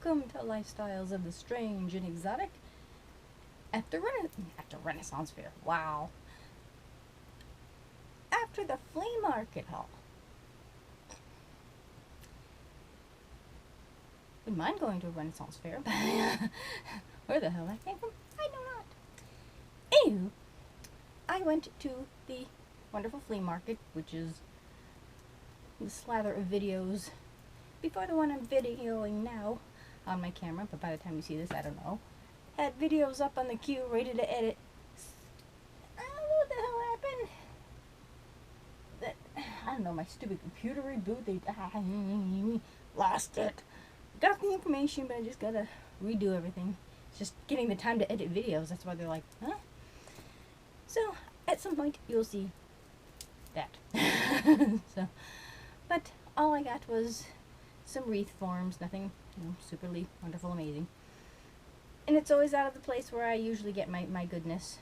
welcome to Lifestyles of the Strange and Exotic after Renaissance Fair. Wow. After the flea market haul. Wouldn't mind going to a Renaissance Fair, but where the hell I came from, I know not. Anywho, I went to the wonderful flea market, which is the slather of videos before the one I'm videoing now on my camera, but by the time you see this, I don't know. Had videos up on the queue, ready to edit. I don't know what the hell happened. I don't know, my stupid computer reboot, they lost it. Got the information, but I just gotta redo everything. It's just getting the time to edit videos, that's why they're like, huh? So, at some point, you'll see that. So, but all I got was some wreath forms, nothing, superly wonderful, amazing. And it's always out of the place where I usually get my goodness.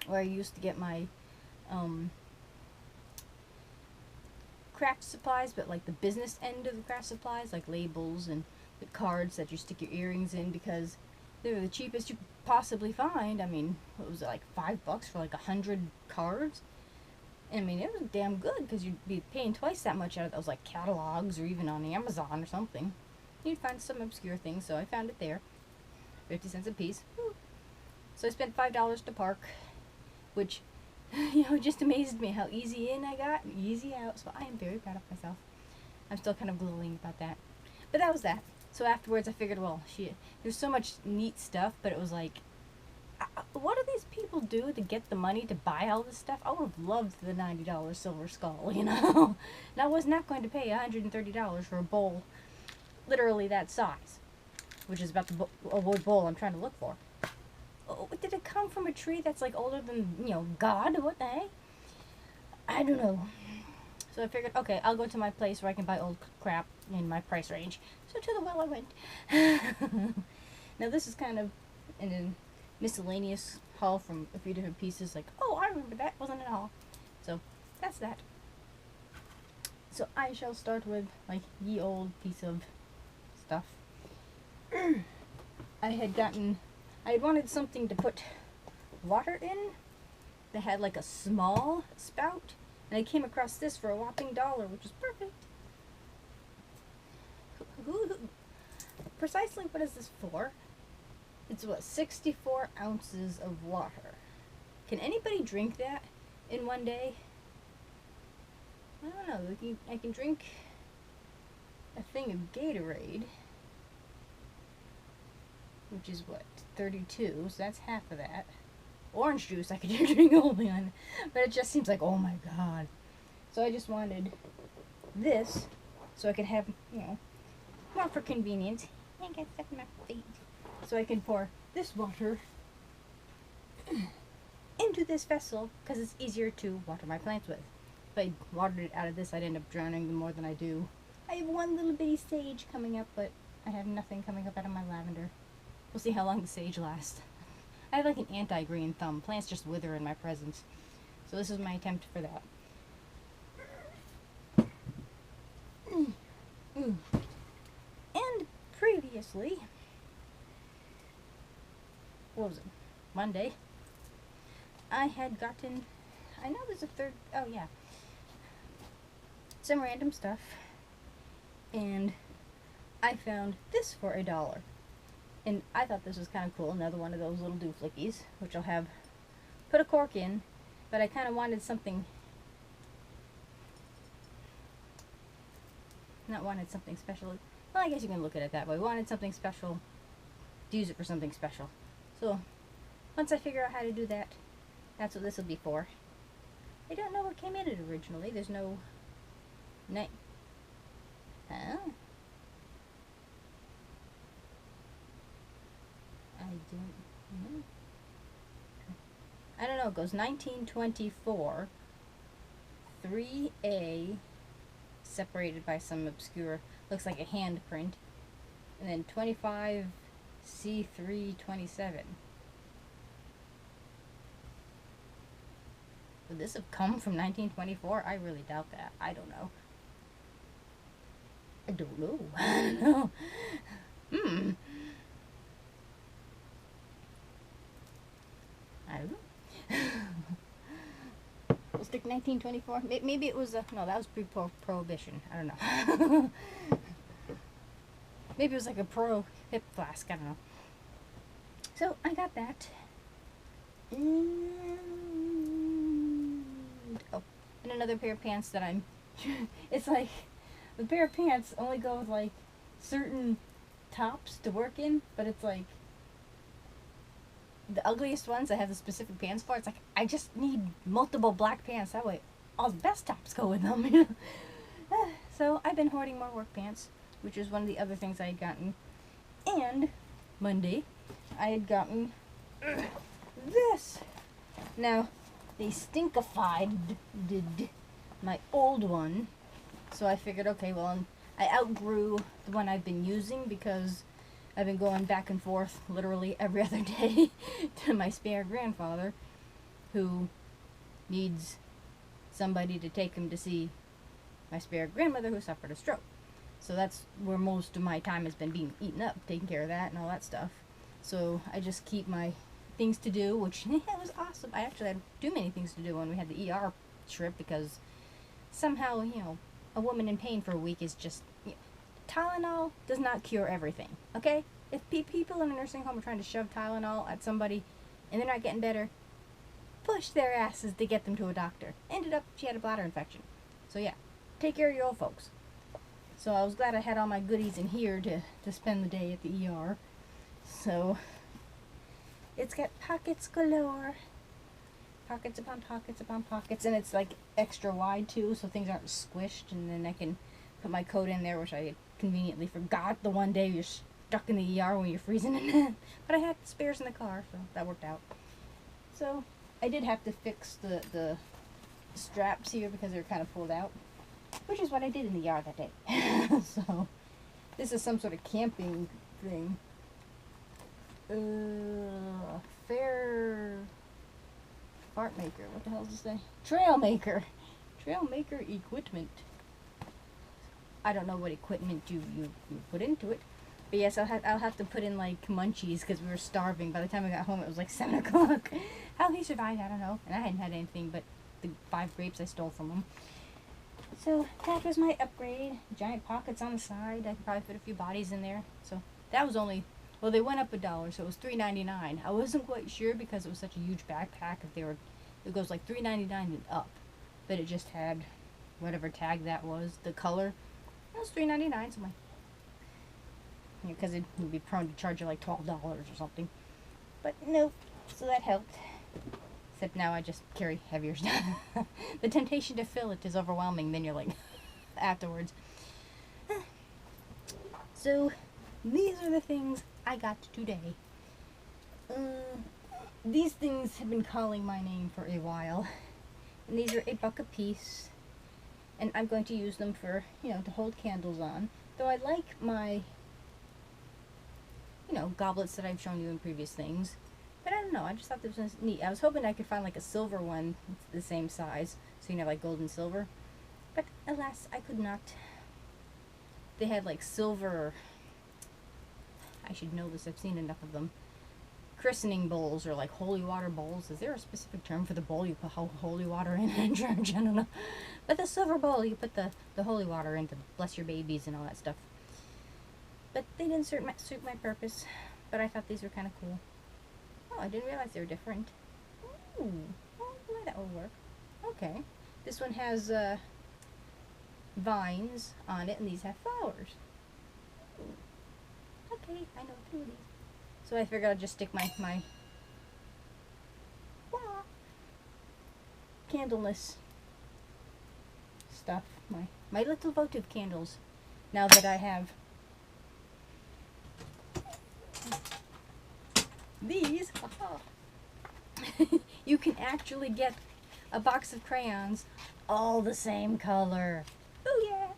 Where I used to get my craft supplies, but like the business end of the craft supplies, like labels and the cards that you stick your earrings in, because they're the cheapest you could possibly find. I mean, what was it, like $5 for like 100 cards? I mean, it was damn good, because you'd be paying twice that much out of those, like, catalogs, or even on Amazon or something. You'd find some obscure things, so I found it there. 50 cents a piece. Woo. So I spent $5 to park, which, just amazed me how easy in I got, and easy out, so I am very proud of myself. I'm still kind of glowing about that. But that was that. So afterwards I figured, well, shit, there's so much neat stuff, but it was like, what do these people do to get the money to buy all this stuff? I would have loved the $90 silver skull, And I was not going to pay $130 for a bowl literally that size, which is about the bowl I'm trying to look for. Oh, did it come from a tree that's like older than, God? What the heck? I don't know. So I figured, okay, I'll go to my place where I can buy old crap in my price range. So to the well I went. Now this is kind of an miscellaneous haul from a few different pieces, like, oh, I remember that, wasn't it all? So, that's that. So, I shall start with, like, ye old piece of stuff. I had wanted something to put water in that had, like, a small spout, and I came across this for a whopping $1, which is perfect. Precisely what is this for? It's what, 64 ounces of water. Can anybody drink that in one day? I don't know. I can drink a thing of Gatorade, which is what, 32, so that's half of that. Orange juice I could drink all on, but it just seems like, oh my god. So I just wanted this, so I could have, more for convenience. I got stuck in my feet. So I can pour this water into this vessel, because it's easier to water my plants with. If I watered it out of this, I'd end up drowning them more than I do. I have one little bitty sage coming up, but I have nothing coming up out of my lavender. We'll see how long the sage lasts. I have like an anti-green thumb. Plants just wither in my presence. So this is my attempt for that. And previously, what was it, Monday, I had gotten, I know there's a third, oh yeah, some random stuff, and I found this for $1, and I thought this was kind of cool, another one of those little dooflickies, which I'll have put a cork in, but I kind of wanted something, special, well, I guess you can look at it that way, wanted something special, to use it for something special. So, once I figure out how to do that, that's what this will be for. I don't know what came in it originally. There's no name. Huh? I don't know. It goes 1924, 3A, separated by some obscure, looks like a handprint, and then 25. C327. Would this have come from 1924? I really doubt that. I don't know. I don't know. I don't know. We'll stick 1924. Maybe it was no, that was pre-prohibition. I don't know. Maybe it was like a pro hip flask. I don't know. So I got that. And oh, and another pair of pants that I'm. It's like the pair of pants only go with like certain tops to work in, but it's like the ugliest ones I have the specific pants for. It's like I just need multiple black pants. That way all the best tops go with them. So I've been hoarding more work pants, which is one of the other things I had gotten. And Monday I had gotten this. Now they stinkified did my old one, so I figured, okay, well, I outgrew the one I've been using because I've been going back and forth literally every other day to my spare grandfather, who needs somebody to take him to see my spare grandmother who suffered a stroke. So that's where most of my time has been being eaten up, taking care of that and all that stuff. So I just keep my things to do, which it was awesome. I actually had too many things to do when we had the ER trip, because somehow, a woman in pain for a week is just, Tylenol does not cure everything, okay? If people in a nursing home are trying to shove Tylenol at somebody and they're not getting better, push their asses to get them to a doctor. Ended up, she had a bladder infection. So yeah, take care of your old folks. So I was glad I had all my goodies in here to spend the day at the ER. So it's got pockets galore. Pockets upon pockets upon pockets, and it's like extra wide too, so things aren't squished, and then I can put my coat in there, which I conveniently forgot the one day you're stuck in the ER when you're freezing in. But I had spares in the car, so that worked out. So I did have to fix the straps here because they were kind of pulled out, which is what I did in the ER that day. So this is some sort of camping thing. Fair fart maker. What the hell does it say? Trail maker. Trail maker equipment. I don't know what equipment you put into it. But yes, I'll have to put in like munchies because we were starving. By the time I got home, it was like 7 o'clock. How he survived, I don't know. And I hadn't had anything but the 5 grapes I stole from him. So that was my upgrade. Giant pockets on the side. I could probably fit a few bodies in there. So that was only, well, they went up $1, so it was $3.99. I wasn't quite sure because it was such a huge backpack. If they were, it goes like $3.99 and up. But it just had whatever tag that was, the color. It was $3.99. So I'm like, because it would be prone to charge you like $12 or something. But nope. So that helped. Except now I just carry heavier stuff. The temptation to fill it is overwhelming. Then you're like, afterwards. So these are the things I got today. These things have been calling my name for a while. And these are $1 a piece. And I'm going to use them for, to hold candles on. Though I like my, goblets that I've shown you in previous things. But I don't know, I just thought this was neat. I was hoping I could find like a silver one the same size, so like gold and silver. But alas, I could not. They had like silver, I should know this, I've seen enough of them, christening bowls, or like holy water bowls. Is there a specific term for the bowl you put holy water in? I don't know. But the silver bowl, you put the holy water in to bless your babies and all that stuff. But they didn't suit my purpose. But I thought these were kind of cool. Oh, I didn't realize they were different. Ooh, well, that will work. Okay. This one has vines on it, and these have flowers. Ooh. Okay, I know 2 of these. So I figured I'd just stick my candleless stuff, my little votive candles, now that I have these. You can actually get a box of crayons all the same color. Oh yeah!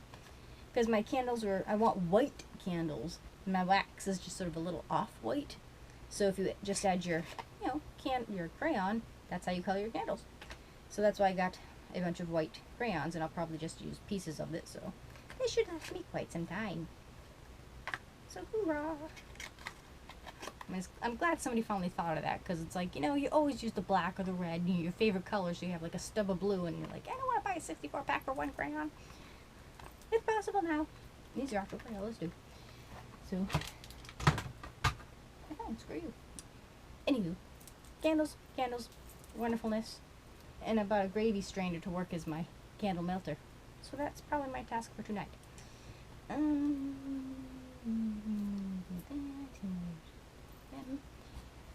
Because my candles I want white candles. My wax is just sort of a little off-white. So if you just add your, your crayon, that's how you color your candles. So that's why I got a bunch of white crayons, and I'll probably just use pieces of it, so they should last me quite some time. So hoorah! I'm glad somebody finally thought of that, because it's like, you know, you always use the black or the red, you know, your favorite color, so you have like a stub of blue, and you're like, I don't want to buy a 64 pack for one crayon. It's possible now. These are actual crayons, too. So, oh, screw you. Anywho, candles, wonderfulness, and I bought a gravy strainer to work as my candle melter. So that's probably my task for tonight.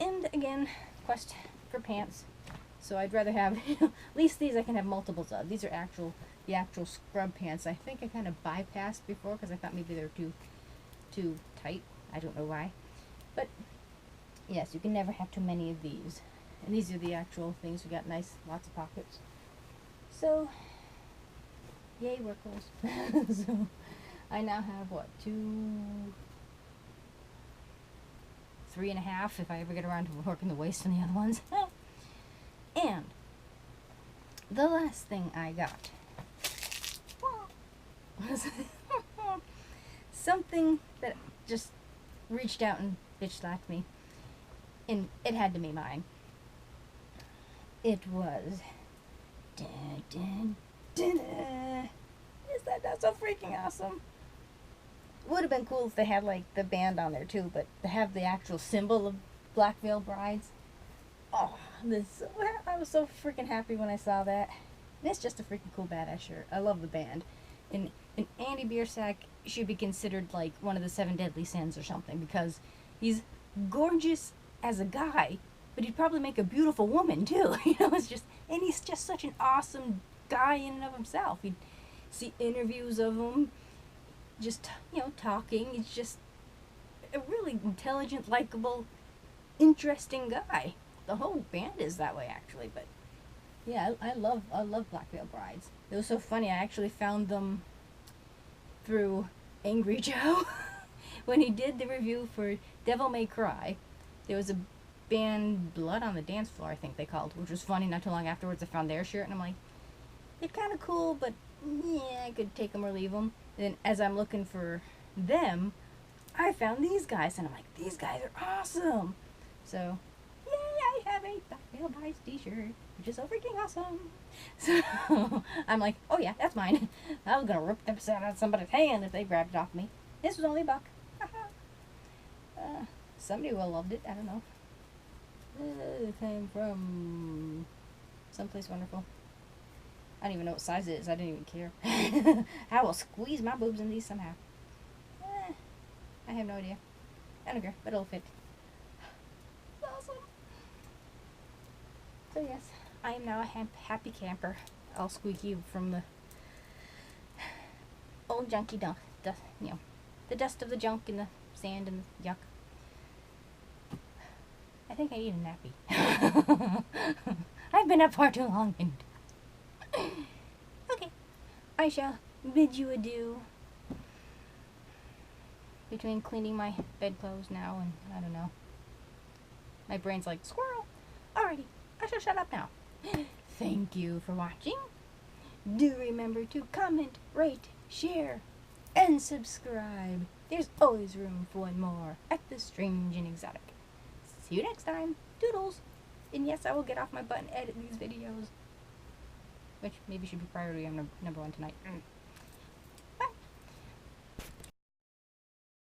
And again, quest for pants. So I'd rather have, at least these I can have multiples of. These are the actual scrub pants. I think I kind of bypassed before because I thought maybe they were too tight. I don't know why. But yes, you can never have too many of these. And these are the actual things. We got nice, lots of pockets. So, yay, work clothes. So, I now have what, 3.5 if I ever get around to working the waist on the other ones. And the last thing I got was something that just reached out and bitch slapped me, and it had to be mine. It was dun, dun, dun, dun. Is that not so freaking awesome? Would have been cool if they had like the band on there too, but to have the actual symbol of Black Veil Brides. Oh, I was so freaking happy when I saw that. And it's just a freaking cool badass shirt. I love the band. And Andy Biersack should be considered like one of the 7 deadly sins or something, because he's gorgeous as a guy, but he'd probably make a beautiful woman too. You know, it's just, and he's just such an awesome guy in and of himself. You'd see interviews of him, just, you know, talking. He's just a really intelligent, likable, interesting guy. The whole band is that way, actually. But yeah, I love Black Veil Brides. It was so funny. I actually found them through Angry Joe when he did the review for Devil May Cry. There was a band, Blood on the Dance Floor, I think they called, which was funny. Not too long afterwards, I found their shirt, and I'm like, they're kind of cool, but yeah, I could take them or leave them. Then as I'm looking for them, I found these guys, and I'm like, these guys are awesome. So, yay, I have a Black Veil Brides t-shirt, which is so freaking awesome. So, I'm like, oh yeah, that's mine. I was gonna rip this out of somebody's hand if they grabbed it off me. This was only $1. Somebody will have loved it, I don't know. It came from someplace wonderful. I don't even know what size it is. I didn't even care. I will squeeze my boobs in these somehow. I have no idea. I don't care, but it'll fit. Awesome. So yes, I am now a happy camper. All squeaky from the old junky dust, you know, the dust of the junk and the sand and the yuck. I think I need a nappy. I've been up far too long. And okay, I shall bid you adieu. Between cleaning my bedclothes now and, I don't know, my brain's like, squirrel. Alrighty, I shall shut up now. Thank you for watching. Do remember to comment, rate, share, and subscribe. There's always room for one more at the Strange and Exotic. See you next time. Doodles. And yes, I will get off my butt and edit these videos, which maybe should be priority on number 1 tonight.